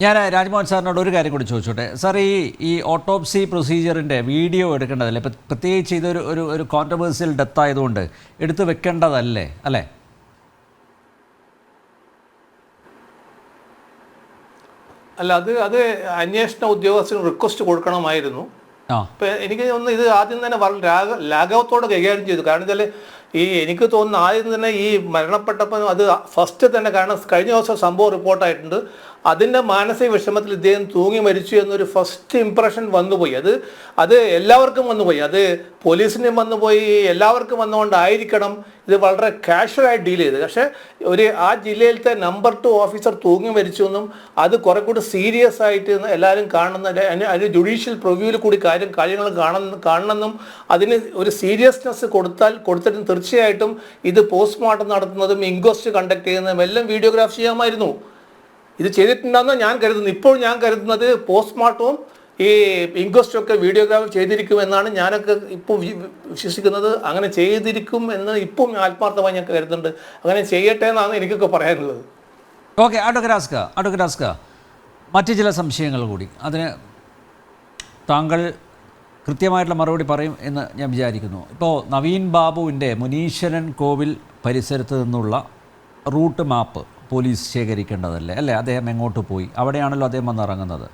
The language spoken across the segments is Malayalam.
ഞാൻ രാജ്മോഹൻ സാറിനോട് ഒരു കാര്യം കൂടി ചോദിച്ചോട്ടെ സാർ. ഈ ഓട്ടോപ്സി പ്രൊസീജിയറിൻ്റെ വീഡിയോ എടുക്കേണ്ടതല്ലേ? പ്രത്യേകിച്ച് ഇതൊരു ഒരു ഒരു കോൺട്രവേഴ്സ്യൽ ഡെത്ത് ആയതുകൊണ്ട് എടുത്ത് വെക്കേണ്ടതല്ലേ അല്ലേ? അല്ല, അത് അന്വേഷണ ഉദ്യോഗസ്ഥന് റിക്വസ്റ്റ് കൊടുക്കണമായിരുന്നു. ഇപ്പം എനിക്ക് തോന്നുന്നു ഇത് ആദ്യം തന്നെ വളരെ ലാഘവത്തോടെ കൈകാര്യം ചെയ്തു. കാരണം വെച്ചാൽ എനിക്ക് തോന്നുന്നു ആദ്യം തന്നെ ഈ മരണപ്പെട്ടപ്പോൾ അത് ഫസ്റ്റ് തന്നെ, കാരണം കഴിഞ്ഞ ദിവസം സംഭവം റിപ്പോർട്ടായിട്ടുണ്ട്, അതിൻ്റെ മാനസിക വിഷമത്തിൽ ഇദ്ദേഹം തൂങ്ങി മരിച്ചു എന്നൊരു ഫസ്റ്റ് ഇംപ്രഷൻ വന്നുപോയി. അത് എല്ലാവർക്കും വന്നുപോയി, അത് പോലീസിനും വന്നുപോയി, എല്ലാവർക്കും വന്നുകൊണ്ടായിരിക്കണം ഇത് വളരെ കാഷ്വലായി ഡീൽ ചെയ്ത്. പക്ഷേ ആ ജില്ലയിലത്തെ നമ്പർ 2 ഓഫീസർ തൂങ്ങി മരിച്ചു എന്നും അത് കുറെ കൂടി സീരിയസ് ആയിട്ട് എല്ലാവരും അതിന് ജുഡീഷ്യൽ പ്രിവ്യൂവിൽ കൂടി കാര്യങ്ങൾ കാണണമെന്നും അതിന് ഒരു സീരിയസ്നെസ് കൊടുത്തിട്ടും തീർച്ചയായിട്ടും ഇത് പോസ്റ്റ്മോർട്ടം നടത്തുന്നതും ഇൻക്വസ്റ്റ് കണ്ടക്ട് ചെയ്യുന്നതും എല്ലാം വീഡിയോഗ്രാഫ് ചെയ്യാമായിരുന്നു. ഇത് ചെയ്തിട്ടുണ്ടെന്ന് ഞാൻ കരുതുന്നു. ഇപ്പോൾ ഞാൻ കരുതുന്നത് പോസ്റ്റ്മോർട്ടവും ഈ ഇൻക്വസ്റ്റും ഒക്കെ വീഡിയോഗ്രാഫ് ചെയ്തിരിക്കുമെന്നാണ് ഞാനൊക്കെ ഇപ്പോൾ വിശ്വസിക്കുന്നത്. അങ്ങനെ ചെയ്തിരിക്കും എന്ന് ഇപ്പം ആത്മാർത്ഥമായി ഞാൻ കരുതുന്നുണ്ട്. അങ്ങനെ ചെയ്യട്ടെ എന്നാണ് എനിക്കൊക്കെ പറയാനുള്ളത്. ഓക്കെ, അഡ്വക്കേറ്റ് മറ്റ് ചില സംശയങ്ങൾ കൂടി, അതിന് താങ്കൾ കൃത്യമായിട്ടുള്ള മറുപടി പറയും എന്ന് ഞാൻ വിചാരിക്കുന്നു. ഇപ്പോൾ നവീൻ ബാബുവിൻ്റെ മുനീശ്വരൻ കോവിൽ പരിസരത്ത് നിന്നുള്ള റൂട്ട് മാപ്പ് പോലീസ് ശേഖരിക്കേണ്ടതല്ലേ അല്ലേ? അദ്ദേഹം എങ്ങോട്ട് പോയി? അവിടെയാണല്ലോ അദ്ദേഹം വന്നിറങ്ങുന്നത്.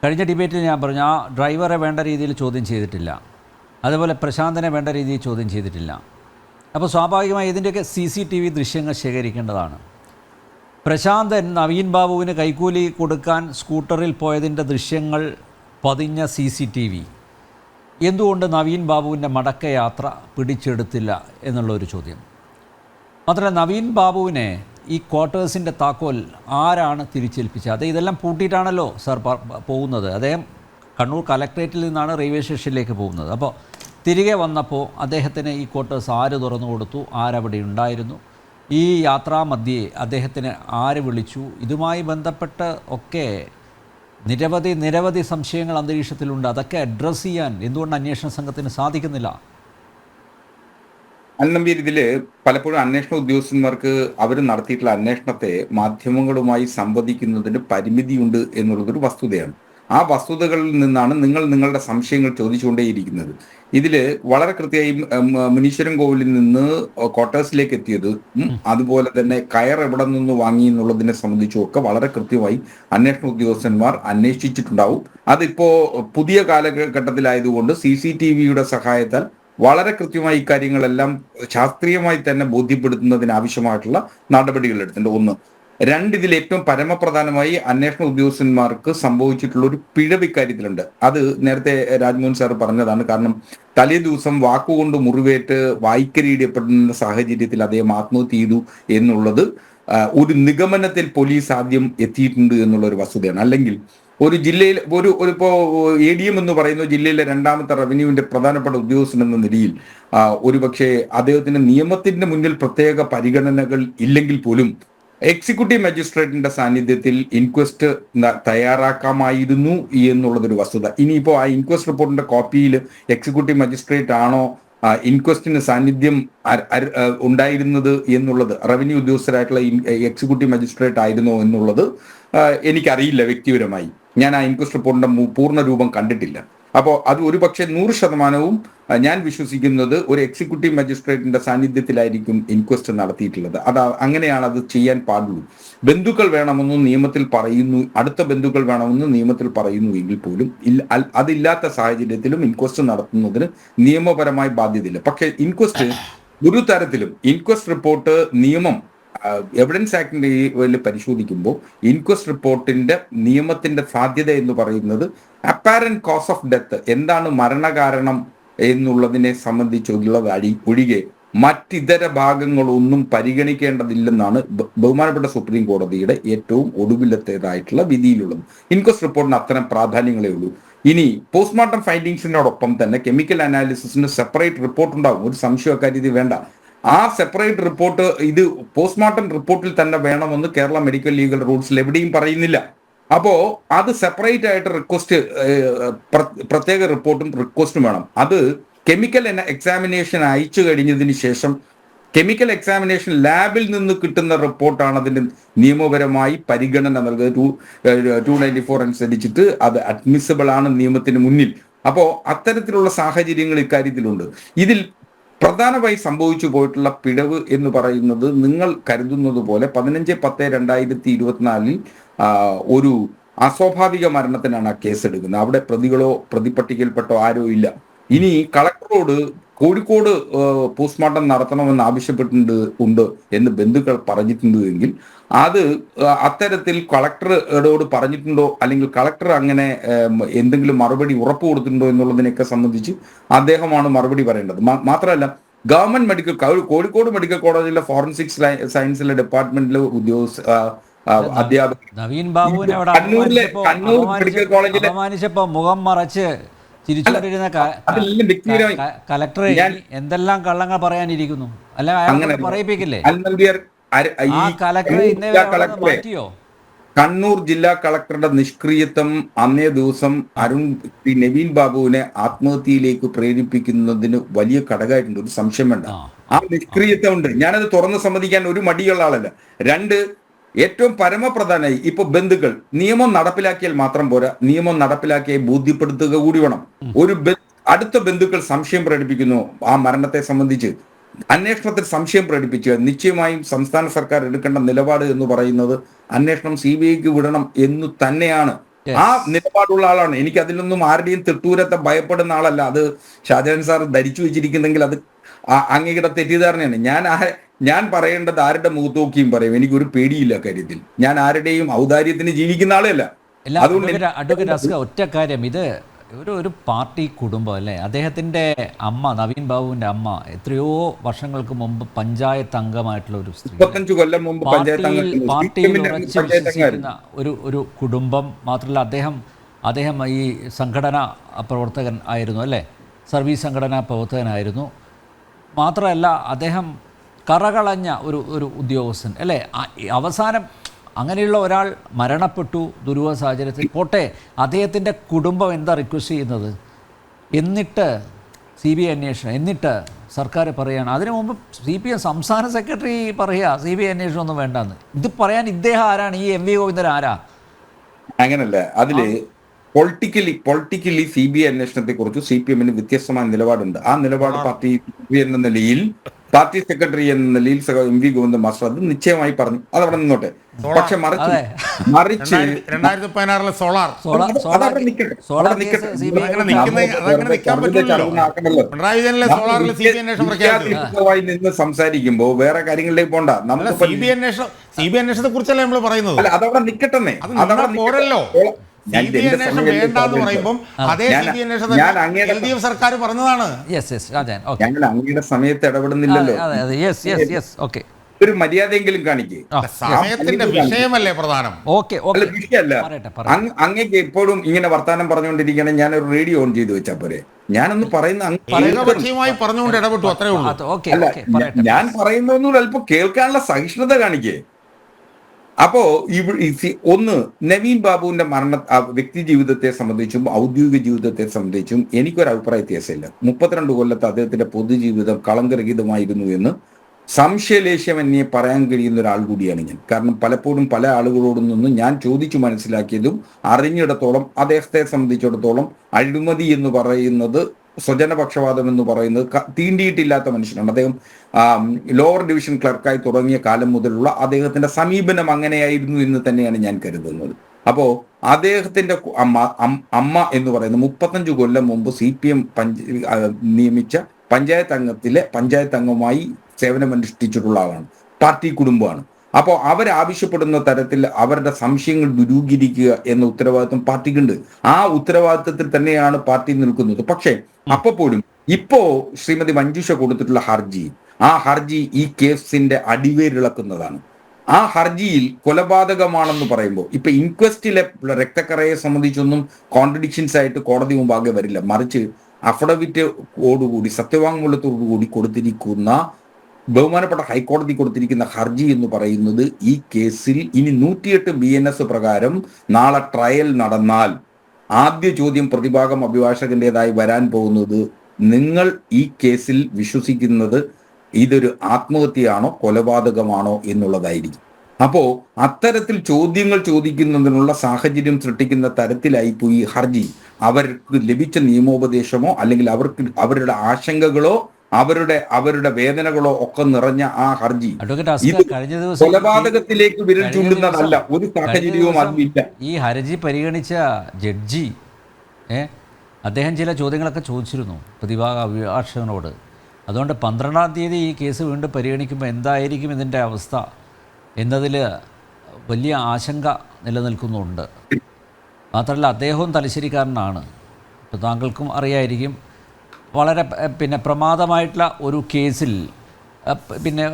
കഴിഞ്ഞ ഡിബേറ്റിൽ ഞാൻ പറഞ്ഞു, ആ ഡ്രൈവറെ വേണ്ട രീതിയിൽ ചോദ്യം ചെയ്തിട്ടില്ല, അതുപോലെ പ്രശാന്തനെ വേണ്ട രീതിയിൽ ചോദ്യം ചെയ്തിട്ടില്ല. അപ്പോൾ സ്വാഭാവികമായി ഇതിൻ്റെയൊക്കെ CCTV ദൃശ്യങ്ങൾ ശേഖരിക്കേണ്ടതാണ്. പ്രശാന്തൻ നവീൻ ബാബുവിന് കൈക്കൂലി കൊടുക്കാൻ സ്കൂട്ടറിൽ പോയതിൻ്റെ ദൃശ്യങ്ങൾ പതിഞ്ഞ CCTV എന്തുകൊണ്ട് നവീൻ ബാബുവിൻ്റെ മടക്കയാത്ര പിടിച്ചെടുത്തില്ല എന്നുള്ളൊരു ചോദ്യം. മാത്രമല്ല, നവീൻ ബാബുവിനെ ഈ ക്വാർട്ടേഴ്സിൻ്റെ താക്കോൽ ആരാണ് തിരിച്ചേൽപ്പിച്ചത്? ഇതെല്ലാം പൂട്ടിയിട്ടാണല്ലോ സാർ പോകുന്നത്. അദ്ദേഹം കണ്ണൂർ കലക്ട്രേറ്റിൽ നിന്നാണ് റെയിൽവേ സ്റ്റേഷനിലേക്ക് പോകുന്നത്. അപ്പോൾ തിരികെ വന്നപ്പോൾ അദ്ദേഹത്തിന് ഈ ക്വാർട്ടേഴ്സ് ആര് തുറന്നു കൊടുത്തു? ആരവിടെ ഉണ്ടായിരുന്നു? ഈ യാത്രാമധ്യേ അദ്ദേഹത്തിന് ആര് വിളിച്ചു? ഇതുമായി ബന്ധപ്പെട്ട് ഒക്കെ നിരവധി സംശയങ്ങൾ അന്തരീക്ഷത്തിലുണ്ട്. അതൊക്കെ അഡ്രസ്സ് ചെയ്യാൻ എന്തുകൊണ്ട് അന്വേഷണ സംഘത്തിന് സാധിക്കുന്നില്ല? അന്നമ്പീർ, ഇതില് പലപ്പോഴും അന്വേഷണ ഉദ്യോഗസ്ഥന്മാർക്ക് അവർ നടത്തിയിട്ടുള്ള അന്വേഷണത്തെ മാധ്യമങ്ങളുമായി സംവദിക്കുന്നതിന് പരിമിതിയുണ്ട് എന്നുള്ളതൊരു വസ്തുതയാണ്. ആ വസ്തുതകളിൽ നിന്നാണ് നിങ്ങളുടെ സംശയങ്ങൾ ചോദിച്ചുകൊണ്ടേയിരിക്കുന്നത്. ഇതില് വളരെ കൃത്യമായി മുനീശ്വരൻ കോവിലിൽ നിന്ന് ക്വാർട്ടേഴ്സിലേക്ക് എത്തിയത്, അതുപോലെ തന്നെ കയർ എവിടെ നിന്ന് വാങ്ങി എന്നുള്ളതിനെ സംബന്ധിച്ചുമൊക്കെ വളരെ കൃത്യമായി അന്വേഷണ ഉദ്യോഗസ്ഥന്മാർ അന്വേഷിച്ചിട്ടുണ്ടാവും. അതിപ്പോ പുതിയ കാലഘട്ടത്തിലായതുകൊണ്ട് CCTVയുടെ സഹായത്താൽ വളരെ കൃത്യമായി ഇക്കാര്യങ്ങളെല്ലാം ശാസ്ത്രീയമായി തന്നെ ബോധ്യപ്പെടുത്തുന്നതിന് ആവശ്യമായിട്ടുള്ള നടപടികൾ എടുത്തിട്ടുണ്ട്. 1. 2, ഇതിൽ ഏറ്റവും പരമപ്രധാനമായി അന്വേഷണ ഉദ്യോഗസ്ഥന്മാർക്ക് സംഭവിച്ചിട്ടുള്ള ഒരു പിഴവ് ഇക്കാര്യത്തിലുണ്ട്. അത് നേരത്തെ രാജ്മോഹൻ സാർ പറഞ്ഞതാണ്. കാരണം തലേ ദിവസം വാക്കുകൊണ്ട് മുറിവേറ്റ് വായ്ക്കരിയിടപ്പെടുന്ന സാഹചര്യത്തിൽ അദ്ദേഹം ആത്മഹത്യ ചെയ്തു എന്നുള്ളത് ഒരു നിഗമനത്തിൽ പോലീസ് ആദ്യം എത്തിയിട്ടുണ്ട് എന്നുള്ള ഒരു വസ്തുതയാണ്. അല്ലെങ്കിൽ ഒരു ജില്ലയിൽ ഇപ്പോ ADM എന്ന് പറയുന്ന ജില്ലയിലെ 2ാമത്തെ റവന്യൂവിന്റെ പ്രധാനപ്പെട്ട ഉദ്യോഗസ്ഥൻ എന്ന നിലയിൽ ഒരുപക്ഷെ അദ്ദേഹത്തിന് നിയമത്തിന്റെ മുന്നിൽ പ്രത്യേക പരിഗണനകൾ ഇല്ലെങ്കിൽ പോലും എക്സിക്യൂട്ടീവ് മജിസ്ട്രേറ്റിന്റെ സാന്നിധ്യത്തിൽ ഇൻക്വസ്റ്റ് തയ്യാറാക്കാമായിരുന്നു എന്നുള്ളതൊരു വസ്തുത. ഇനിയിപ്പോ ആ ഇൻക്വസ്റ്റ് റിപ്പോർട്ടിന്റെ കോപ്പിയിൽ എക്സിക്യൂട്ടീവ് മജിസ്ട്രേറ്റ് ആണോ ഇൻക്വസ്റ്റിന് സാന്നിധ്യം ഉണ്ടായിരുന്നത് എന്നുള്ളത്, റവന്യൂ ഉദ്യോഗസ്ഥരായിട്ടുള്ള എക്സിക്യൂട്ടീവ് മജിസ്ട്രേറ്റ് ആയിരുന്നോ എന്നുള്ളത് എനിക്കറിയില്ല വ്യക്തിപരമായി. ഞാൻ ആ ഇൻക്വസ്റ്റ് റിപ്പോർട്ടിന്റെ പൂർണ്ണ രൂപം കണ്ടിട്ടില്ല. അപ്പോൾ അത് ഒരു പക്ഷേ 100% ഞാൻ വിശ്വസിക്കുന്നത് ഒരു എക്സിക്യൂട്ടീവ് മജിസ്ട്രേറ്റിന്റെ സാന്നിധ്യത്തിലായിരിക്കും ഇൻക്വസ്റ്റ് നടത്തിയിട്ടുള്ളത്. അങ്ങനെയാണ് അത് ചെയ്യാൻ പാടുള്ളൂ. ബന്ധുക്കൾ വേണമെന്നും നിയമത്തിൽ പറയുന്നു, അടുത്ത ബന്ധുക്കൾ വേണമെന്നും നിയമത്തിൽ പറയുന്നു എങ്കിൽ പോലും അതില്ലാത്ത സാഹചര്യത്തിലും ഇൻക്വസ്റ്റ് നടത്തുന്നതിന് നിയമപരമായി ബാധ്യതയില്ല. പക്ഷേ ഇൻക്വസ്റ്റ് ഒരു തരത്തിലും ഇൻക്വസ്റ്റ് റിപ്പോർട്ട് നിയമം എവിഡൻസ് ആക്ടിന്റെ പരിശോധിക്കുമ്പോൾ ഇൻക്വസ്റ്റ് റിപ്പോർട്ടിന്റെ നിയമത്തിന്റെ സാധ്യത എന്ന് പറയുന്നത് അപ്പാരന്റ് കോസ് ഓഫ് ഡെത്ത്, എന്താണ് മരണകാരണം എന്നുള്ളതിനെ സംബന്ധിച്ചുള്ളത് ഒഴികെ മറ്റിതര ഭാഗങ്ങളൊന്നും പരിഗണിക്കേണ്ടതില്ലെന്നാണ് ബഹുമാനപ്പെട്ട സുപ്രീം കോടതിയുടെ ഏറ്റവും ഒടുവിലത്തേതായിട്ടുള്ള വിധിയിലുള്ളത്. ഇൻക്വസ്റ്റ് റിപ്പോർട്ടിന് അത്തരം പ്രാധാന്യങ്ങളേ ഉള്ളൂ. ഇനി പോസ്റ്റ്മോർട്ടം ഫൈൻഡിങ്സിനോടൊപ്പം തന്നെ കെമിക്കൽ അനാലിസിസിന് സെപ്പറേറ്റ് റിപ്പോർട്ട് ഉണ്ടാവും, ഒരു സംശയ കാര്യത്തിൽ വേണ്ട. ആ സെപ്പറേറ്റ് റിപ്പോർട്ട് ഇത് പോസ്റ്റ്മോർട്ടം റിപ്പോർട്ടിൽ തന്നെ വേണമെന്ന് കേരള മെഡിക്കൽ ലീഗൽ റൂൾസിൽ എവിടെയും പറയുന്നില്ല. അപ്പോ അത് സെപ്പറേറ്റ് ആയിട്ട് റിക്വസ്റ്റ്, പ്രത്യേക റിപ്പോർട്ടും റിക്വസ്റ്റും വേണം. അത് കെമിക്കൽ എക്സാമിനേഷൻ അയച്ചു കഴിഞ്ഞതിന് ശേഷം കെമിക്കൽ എക്സാമിനേഷൻ ലാബിൽ നിന്ന് കിട്ടുന്ന റിപ്പോർട്ടാണ് അതിന്റെ നിയമപരമായി പരിഗണന നൽകുന്നത്. 294 അനുസരിച്ചിട്ട് അത് അഡ്മിസിബിൾ ആണ് നിയമത്തിന് മുന്നിൽ. അപ്പോൾ അത്തരത്തിലുള്ള സാഹചര്യങ്ങൾ ഇക്കാര്യത്തിലുണ്ട്. ഇതിൽ പ്രധാനമായി സംഭവിച്ചു പോയിട്ടുള്ള പിഴവ് എന്ന് പറയുന്നത് നിങ്ങൾ കരുതുന്നത് പോലെ 15/10/2024 ഒരു അസ്വാഭാവിക മരണത്തിനാണ് ആ കേസ് എടുക്കുന്നത്. അവിടെ പ്രതികളോ പ്രതിപട്ടികയിൽപ്പെട്ടോ ആരോ ഇല്ല. ഇനി കളക്ടറോട് കോഴിക്കോട് പോസ്റ്റ്മോർട്ടം നടത്തണമെന്ന് ആവശ്യപ്പെട്ടിട്ടുണ്ട് എന്ന് ബന്ധുക്കൾ പറഞ്ഞിട്ടുണ്ട് എങ്കിൽ അത് അത്തരത്തിൽ കളക്ടറോട് പറഞ്ഞിട്ടുണ്ടോ അല്ലെങ്കിൽ കളക്ടർ അങ്ങനെ എന്തെങ്കിലും മറുപടി ഉറപ്പ് കൊടുത്തിട്ടുണ്ടോ എന്നുള്ളതിനെയൊക്കെ സംബന്ധിച്ച് അദ്ദേഹമാണ് മറുപടി പറയേണ്ടത്. മാത്രമല്ല ഗവൺമെന്റ് മെഡിക്കൽ കോഴിക്കോട് മെഡിക്കൽ കോളേജിലെ ഫോറൻസിക് സയൻസിലെ ഡിപ്പാർട്ട്മെന്റിലെ അധ്യാപകർ നവീൻ ബാബുവിനെ കണ്ണൂർ മെഡിക്കൽ കോളേജിലെ അപമാനിച്ചപ്പോ മുഖം മറച്ച് ചിരിച്ചുകൊണ്ടിരുന്ന കലക്ടർ എന്തെല്ലാം കള്ളങ്ങൾ പറയാനിരിക്കുന്നു. അല്ല അയാളെ പറയിപ്പിക്കില്ലേ? ആ കലക്ടറെ മാറ്റിയോ? കണ്ണൂർ ജില്ലാ കളക്ടറുടെ നിഷ്ക്രിയത്വം അന്നേ ദിവസം നവീൻ ബാബുവിനെ ആത്മഹത്യയിലേക്ക് പ്രേരിപ്പിക്കുന്നതിന് വലിയ ഘടകമായിട്ടുണ്ട്. ഒരു സംശയം വേണ്ട, ആ നിഷ്ക്രിയത്വം ഉണ്ട്. ഞാനത് തുറന്ന് സമ്മതിക്കാൻ ഒരു മടിയുള്ള ആളല്ല. രണ്ട്, ഏറ്റവും പരമപ്രധാനമായി ഇപ്പൊ ബന്ധുക്കൾ നിയമം നടപ്പിലാക്കിയാൽ മാത്രം പോരാ, നിയമം നടപ്പിലാക്കിയാൽ ബോധ്യപ്പെടുത്തുക കൂടി വേണം. അടുത്ത ബന്ധുക്കൾ സംശയം പ്രകടിപ്പിക്കുന്നു ആ മരണത്തെ സംബന്ധിച്ച്, അന്വേഷണത്തിൽ സംശയം പ്രകടിപ്പിക്കുക. നിശ്ചയമായും സംസ്ഥാന സർക്കാർ എടുക്കേണ്ട നിലപാട് എന്ന് പറയുന്നത് അന്വേഷണം CBIക്ക് വിടണം എന്ന് തന്നെയാണ്. ആ നിലപാടുള്ള ആളാണ്. എനിക്ക് അതിലൊന്നും ആരുടെയും തെട്ടൂരത്തെ ഭയപ്പെടുന്ന ആളല്ല. അത് ഷാജഹാൻ സാർ ധരിച്ചു വെച്ചിരിക്കുന്നെങ്കിൽ അത് അങ്ങയുടെ തെറ്റിദ്ധാരണയാണ്. ഞാൻ പറയേണ്ടത് ആരുടെ മുഖത്ത് നോക്കിയും പറയും. എനിക്കൊരു പേടിയില്ല കാര്യത്തിൽ. ഞാൻ ആരുടെയും ഔദാര്യത്തിന് ജീവിക്കുന്ന ആളല്ല. അതുകൊണ്ട് ഒറ്റ കാര്യം, ഇത് ഒരു പാർട്ടി കുടുംബം അല്ലേ? അദ്ദേഹത്തിൻ്റെ അമ്മ, നവീൻ ബാബുവിൻ്റെ അമ്മ, എത്രയോ വർഷങ്ങൾക്ക് മുമ്പ് പഞ്ചായത്ത് അംഗമായിട്ടുള്ള ഒരു സ്ത്രീ, 25 കൊല്ലം മുമ്പ് പാർട്ടിയിൽ ഉറച്ചു വിശ്വസിക്കുന്ന ഒരു കുടുംബം. മാത്രമല്ല അദ്ദേഹം ഈ സംഘടനാ പ്രവർത്തകൻ ആയിരുന്നു അല്ലേ? സർവീസ് സംഘടനാ പ്രവർത്തകനായിരുന്നു. മാത്രമല്ല അദ്ദേഹം കറകളഞ്ഞ ഒരു ഉദ്യോഗസ്ഥൻ അല്ലേ? അവസാനം അങ്ങനെയുള്ള ഒരാൾ മരണപ്പെട്ടു ദുരൂഹ സാഹചര്യത്തിൽ. പോട്ടെ, അദ്ദേഹത്തിൻ്റെ കുടുംബം എന്താ റിക്വസ്റ്റ് ചെയ്യുന്നത്? എന്നിട്ട് CBI അന്വേഷണം, എന്നിട്ട് സർക്കാർ പറയുകയാണ്. അതിനു മുമ്പ് CPM സംസ്ഥാന സെക്രട്ടറി പറയുക CBI അന്വേഷണം ഒന്നും വേണ്ടെന്ന്. ഇത് പറയാൻ ഇദ്ദേഹം ആരാണ്? ഈ MV ഗോവിന്ദൻ ആരാ? അങ്ങനല്ല. അതില് പൊളിറ്റിക്കലി CBI അന്വേഷണത്തെ കുറിച്ച് CPMന് വ്യത്യസ്തമായ നിലപാടുണ്ട്. ആ നിലപാട് പാർട്ടി എന്ന നിലയിൽ, പാർട്ടി സെക്രട്ടറി എന്ന നിലയിൽ MV ഗോവിന്ദൻ മാസ്റ്റർ അത് നിശ്ചയമായി പറഞ്ഞു. അതവിടെ നിന്നോട്ടെ. പക്ഷെ മറിച്ച് 2016 സോളാർ നിന്ന് സംസാരിക്കുമ്പോ വേറെ കാര്യങ്ങളിലേക്ക് പോണ്ട. നമുക്ക് CBI അന്വേഷണത്തെ കുറിച്ചല്ലേ നമ്മൾ പറയുന്നത്. അല്ല, അതവിടെ നിക്കട്ടെന്നേ. അതവിടെ പോരല്ലോ. സർക്കാർ പറഞ്ഞതാണ്. ഞങ്ങൾ അങ്ങയുടെ സമയത്ത് ഇടപെടുന്നില്ലല്ലോ. ഒരു മര്യാദയെങ്കിലും കാണിക്കേ. സമയത്തിന്റെ വിഷയമല്ലേ പ്രധാനം? വിഷയമല്ല. അങ്ങേക്ക് എപ്പോഴും ഇങ്ങനെ വർത്താനം പറഞ്ഞുകൊണ്ടിരിക്കണേ. ഞാനൊരു റേഡിയോ ഓൺ ചെയ്ത് വെച്ചാ പോരെ? ഞാനൊന്ന് പറയുന്ന പറഞ്ഞുകൊണ്ട് ഇടപെട്ടു, അത്രേ ഉള്ളൂ. ഞാൻ പറയുന്നൊന്നും അല്പം കേൾക്കാനുള്ള സഹിഷ്ണുത കാണിക്കേ. അപ്പോ ഒന്ന്, നവീൻ ബാബുവിന്റെ വ്യക്തി ജീവിതത്തെ സംബന്ധിച്ചും ഔദ്യോഗിക ജീവിതത്തെ സംബന്ധിച്ചും എനിക്കൊരു അഭിപ്രായ വ്യത്യാസമില്ല. 32 കൊല്ലത്തെ അദ്ദേഹത്തിന്റെ പൊതുജീവിതം കളങ്കരഹിതമായിരുന്നു എന്ന് സംശയലേശം എന്നെ പറയാൻ കഴിയുന്ന ഒരാൾ കൂടിയാണ് ഞാൻ. കാരണം പലപ്പോഴും പല ആളുകളോടും നിന്നും ഞാൻ ചോദിച്ചു മനസ്സിലാക്കിയതും അറിഞ്ഞിടത്തോളം അദ്ദേഹത്തെ സംബന്ധിച്ചിടത്തോളം അഴിമതി എന്ന് പറയുന്നത്, സ്വജനപക്ഷപാതം എന്ന് പറയുന്നത് തീണ്ടിയിട്ടില്ലാത്ത മനുഷ്യനാണ്. അദ്ദേഹം ലോവർ ഡിവിഷൻ ക്ലർക്കായി തുടങ്ങിയ കാലം മുതലുള്ള അദ്ദേഹത്തിന്റെ സമീപനം അങ്ങനെയായിരുന്നു എന്ന് തന്നെയാണ് ഞാൻ കരുതുന്നത്. അപ്പോൾ അദ്ദേഹത്തിന്റെ അമ്മ എന്ന് പറയുന്നത് 35 കൊല്ലം മുമ്പ് CPM നിയമിച്ച പഞ്ചായത്ത് അംഗമായി സേവനമനുഷ്ഠിച്ചിട്ടുള്ള ആളാണ്. പാർട്ടി കുടുംബമാണ്. അപ്പോൾ അവരാവശ്യപ്പെടുന്ന തരത്തിൽ അവരുടെ സംശയങ്ങൾ ദുരൂഹീകരിക്കുക എന്ന ഉത്തരവാദിത്വം പാർട്ടിക്കുണ്ട്. ആ ഉത്തരവാദിത്വത്തിൽ തന്നെയാണ് പാർട്ടി നിൽക്കുന്നത്. പക്ഷേ അപ്പോഴും ഇപ്പോ ശ്രീമതി മഞ്ജുഷ കൊടുത്തിട്ടുള്ള ഹർജി, ആ ഹർജി ഈ കേസിന്റെ അടിവേരിളക്കുന്നതാണ്. ആ ഹർജിയിൽ കൊലപാതകമാണെന്ന് പറയുമ്പോൾ ഇപ്പൊ ഇൻക്വസ്റ്റിലെ രക്തക്കറയെ സംബന്ധിച്ചൊന്നും കോൺട്രഡിക്ഷൻസ് ആയിട്ട് കോടതി മുമ്പാകെ വരില്ല. മറിച്ച് അഫിഡവിറ്റോടുകൂടി, സത്യവാങ്മൂലത്തോടുകൂടി കൊടുത്തിരിക്കുന്ന, ബഹുമാനപ്പെട്ട ഹൈക്കോടതി കൊടുത്തിരിക്കുന്ന ഹർജി എന്ന് പറയുന്നത് ഈ കേസിൽ ഇനി 108 BNS പ്രകാരം നാളെ ട്രയൽ നടന്നാൽ ആദ്യ ചോദ്യം പ്രതിഭാഗം അഭിഭാഷകന്റേതായി വരാൻ പോകുന്നത്, നിങ്ങൾ ഈ കേസിൽ വിശ്വസിക്കുന്നത് ഇതൊരു ആത്മഹത്യയാണോ കൊലപാതകമാണോ എന്നുള്ളതായിരിക്കും. അപ്പോ അത്തരത്തിൽ ചോദ്യങ്ങൾ ചോദിക്കുന്നതിനുള്ള സാഹചര്യം സൃഷ്ടിക്കുന്ന തരത്തിലായിപ്പോയി ഈ ഹർജി. അവർക്ക് ലഭിച്ച നിയമോപദേശമോ അല്ലെങ്കിൽ അവരുടെ ആശങ്കകളോ അവരുടെ വേദനകളോ ഒക്കെ നിറഞ്ഞ ആ ഹർജി ഇത് കൊലപാതകത്തിലേക്ക് വിരൽ ചൂണ്ടുന്നതല്ല. ഒരു സാഹചര്യവും അതിലില്ല. ഈ ഹർജി പരിഗണിച്ച ജഡ്ജി അദ്ദേഹം ചില ചോദ്യങ്ങളൊക്കെ ചോദിച്ചിരുന്നു പ്രതിഭാഗ അഭിഭാഷകനോട്. അതുകൊണ്ട് 12-ാം തീയതി ഈ കേസ് വീണ്ടും പരിഗണിക്കുമ്പോൾ എന്തായിരിക്കും ഇതിൻ്റെ അവസ്ഥ എന്നതിൽ വലിയ ആശങ്ക നിലനിൽക്കുന്നുണ്ട്. മാത്രമല്ല അദ്ദേഹവും തലശ്ശേരിക്കാരനാണ്. ഇപ്പോൾ താങ്കൾക്കും അറിയായിരിക്കും, വളരെ പ്രമാദമായിട്ടുള്ള ഒരു കേസിൽ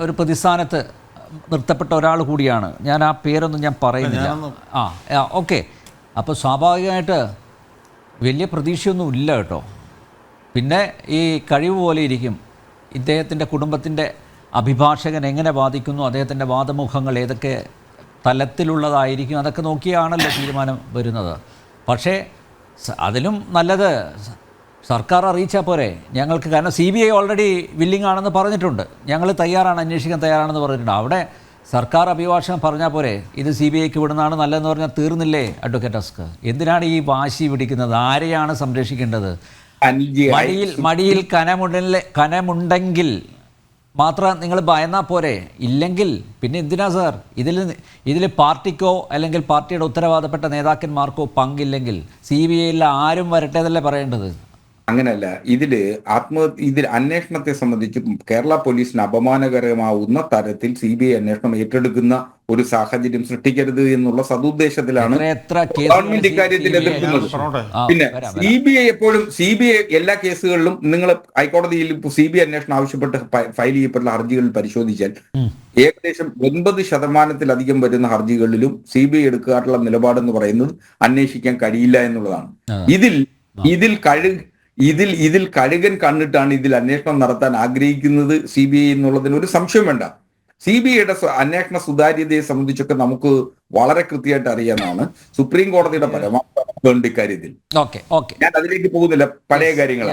ഒരു പ്രതിസ്ഥാനത്ത് നിർത്തപ്പെട്ട ഒരാൾ കൂടിയാണ്. ഞാൻ ആ പേരൊന്നും ഞാൻ പറയുന്നില്ല. ഓക്കെ. അപ്പോൾ സ്വാഭാവികമായിട്ട് വലിയ പ്രതീക്ഷയൊന്നും ഇല്ല കേട്ടോ. പിന്നെ ഈ കഴിവ് പോലെ ഇരിക്കും ഇദ്ദേഹത്തിൻ്റെ കുടുംബത്തിൻ്റെ അഭിഭാഷകൻ എങ്ങനെ വാദിക്കുന്നു, അദ്ദേഹത്തിൻ്റെ വാദമുഖങ്ങൾ ഏതൊക്കെ തലത്തിലുള്ളതായിരിക്കും, അതൊക്കെ നോക്കിയാണല്ലോ തീരുമാനം വരുന്നത്. പക്ഷേ അതിലും നല്ലത് സർക്കാർ അറിയിച്ചാൽ പോരെ ഞങ്ങൾക്ക്. കാരണം CBI ഓൾറെഡി വില്ലിംഗ് ആണെന്ന് പറഞ്ഞിട്ടുണ്ട്, ഞങ്ങൾ അന്വേഷിക്കാൻ തയ്യാറാണെന്ന് പറഞ്ഞിട്ടുണ്ട്. അവിടെ സർക്കാർ അഭിഭാഷകൻ പറഞ്ഞാൽ പോരെ ഇത് CBIക്ക് വിടുന്നതാണ് നല്ലതെന്ന് പറഞ്ഞാൽ തീർന്നില്ലേ അഡ്വക്കേറ്റ് അസ്കർ? എന്തിനാണ് ഈ വാശി പിടിക്കുന്നത്? ആരെയാണ് സംരക്ഷിക്കേണ്ടത്? മടിയിൽ കനമുണ്ടെങ്കിൽ മാത്രം നിങ്ങൾ ഭയന്നാൽ പോരെ. ഇല്ലെങ്കിൽ പിന്നെ എന്തിനാ സാർ? ഇതിൽ പാർട്ടിക്കോ അല്ലെങ്കിൽ പാർട്ടിയുടെ ഉത്തരവാദപ്പെട്ട നേതാക്കന്മാർക്കോ പങ്കില്ലെങ്കിൽ CBIയിൽ ആരും വരട്ടെ എന്നല്ലേ പറയേണ്ടത്? അങ്ങനെയല്ല. ഇതിൽ അന്വേഷണത്തെ സംബന്ധിച്ച് കേരള പോലീസിന് അപമാനകരമാവുന്ന തരത്തിൽ CBI അന്വേഷണം ഏറ്റെടുക്കുന്ന ഒരു സാഹചര്യം സൃഷ്ടിക്കരുത് എന്നുള്ള സതുദ്ദേശത്തിലാണ് ഗവൺമെന്റ് ഇക്കാര്യത്തിൽ എതിർക്കുന്നത്. പിന്നെ CBI എല്ലാ കേസുകളിലും നിങ്ങൾ ഹൈക്കോടതിയിൽ CBI അന്വേഷണം ആവശ്യപ്പെട്ട് ഫയൽ ചെയ്യപ്പെട്ടുള്ള ഹർജികളിൽ പരിശോധിച്ചാൽ ഏകദേശം 90% വരുന്ന ഹർജികളിലും CBI എടുക്കാറുള്ള നിലപാടെന്ന് പറയുന്നത് അന്വേഷിക്കാൻ കഴിയില്ല എന്നുള്ളതാണ്. ഇതിൽ കഴുകൻ കണ്ടിട്ടാണ് ഇതിൽ അന്വേഷണം നടത്താൻ ആഗ്രഹിക്കുന്നത് CBI എന്നുള്ളതിന് ഒരു സംശയം വേണ്ട. CBIയുടെ അന്വേഷണ സുതാര്യതയെ സംബന്ധിച്ചൊക്കെ നമുക്ക് വളരെ കൃത്യമായിട്ട് അറിയാവുന്നതാണ്. സുപ്രീം കോടതിയുടെ പരമാവധി ഇക്കാര്യത്തിൽ ഞാൻ അതിലേക്ക് പോകുന്നില്ല, പഴയ കാര്യങ്ങൾ.